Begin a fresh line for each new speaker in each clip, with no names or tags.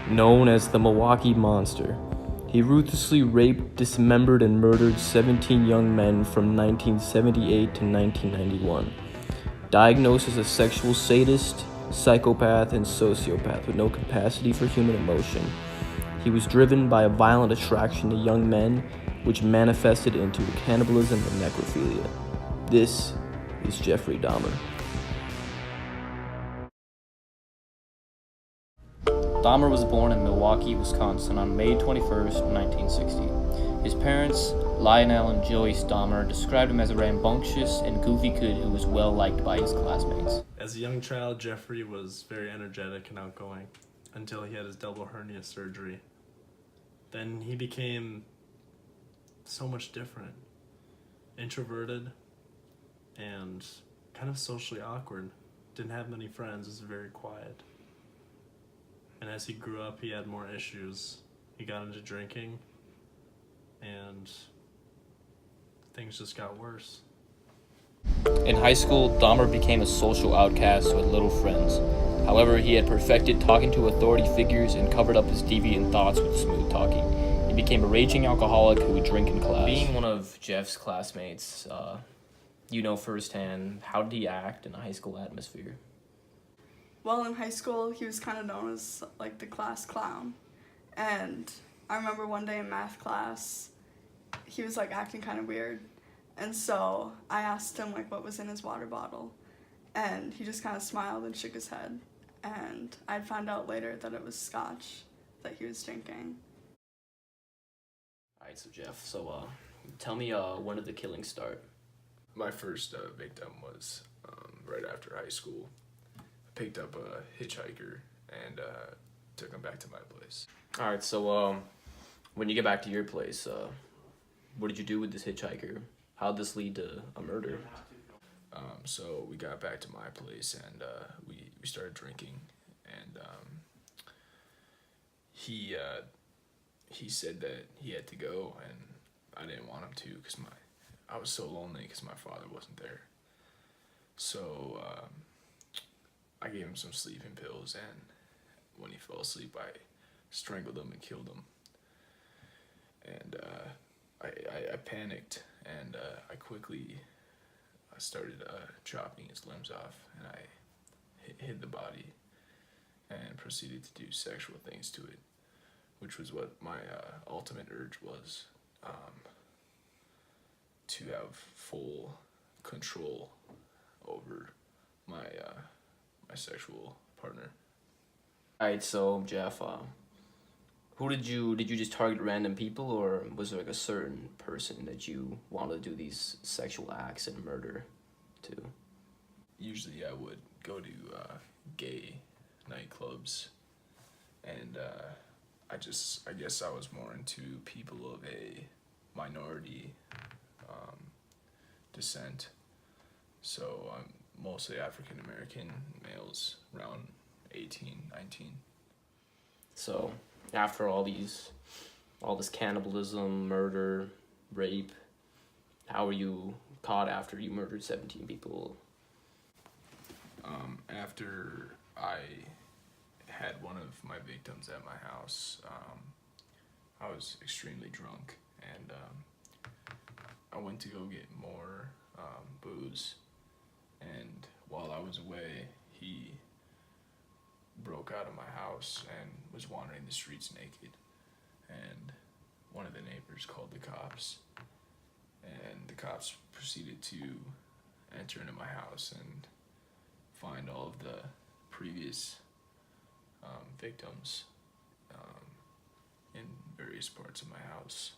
known as the Milwaukee Monster. He ruthlessly raped, dismembered, and murdered 17 young men from 1978 to 1991. Diagnosed as a sexual sadist, psychopath, and sociopath with no capacity for human emotion, he was driven by a violent attraction to young men, which manifested into cannibalism and necrophilia. This is Jeffrey Dahmer.
Dahmer was born in Milwaukee, Wisconsin on May 21st, 1960. His parents, Lionel and Joyce Dahmer, described him as a rambunctious and goofy kid who was well liked by his classmates.
As a young child, Jeffrey was very energetic and outgoing until he had his double hernia surgery. Then he became so much different, introverted and kind of socially awkward. Didn't have many friends, was very quiet. And as he grew up, he had more issues. He got into drinking, and things just got worse.
In high school, Dahmer became a social outcast with little friends. However, he had perfected talking to authority figures and covered up his deviant thoughts with smooth talking. He became a raging alcoholic who would drink in class. Being one of Jeff's classmates, you know firsthand, how did he act in a high school atmosphere?
Well, in high school, he was kind of known as, like, the class clown. And I remember one day in math class, he was, like, acting kind of weird. And so I asked him, like, what was in his water bottle. And he just kind of smiled and shook his head. And I'd found out later that it was scotch that he was drinking.
All right, so Jeff, tell me, when did the killing start?
My first victim was right after high school. Picked up a hitchhiker and took him back to my place.
All right, so when you get back to your place, what did you do with this hitchhiker? How did this lead to a murder?
So we got back to my place and we started drinking, and he said that he had to go, and I didn't want him to because I was so lonely because my father wasn't there. So I gave him some sleeping pills, and when he fell asleep, I strangled him and killed him. And I panicked, and I quickly started chopping his limbs off, and I hid the body and proceeded to do sexual things to it, which was what my ultimate urge was, to have full control over my sexual partner.
All right, so Jeff, who did you just target random people, or was there like a certain person that you wanted to do these sexual acts and murder to?
Usually I would go to gay nightclubs, and I guess I was more into people of a minority descent. So mostly African American males around 18, 19.
So after all this cannibalism, murder, rape, how were you caught after you murdered 17 people?
After I had one of my victims at my house, I was extremely drunk, and I went to go get more booze. And while I was away, he broke out of my house and was wandering the streets naked. And one of the neighbors called the cops. And the cops proceeded to enter into my house and find all of the previous victims in various parts of my house.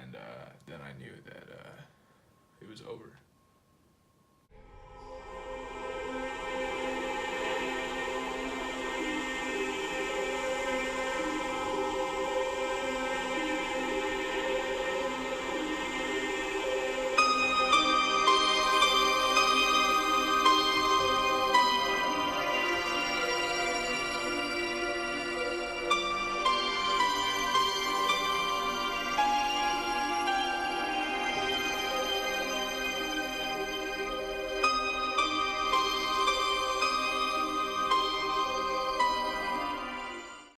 And then I knew that it was over.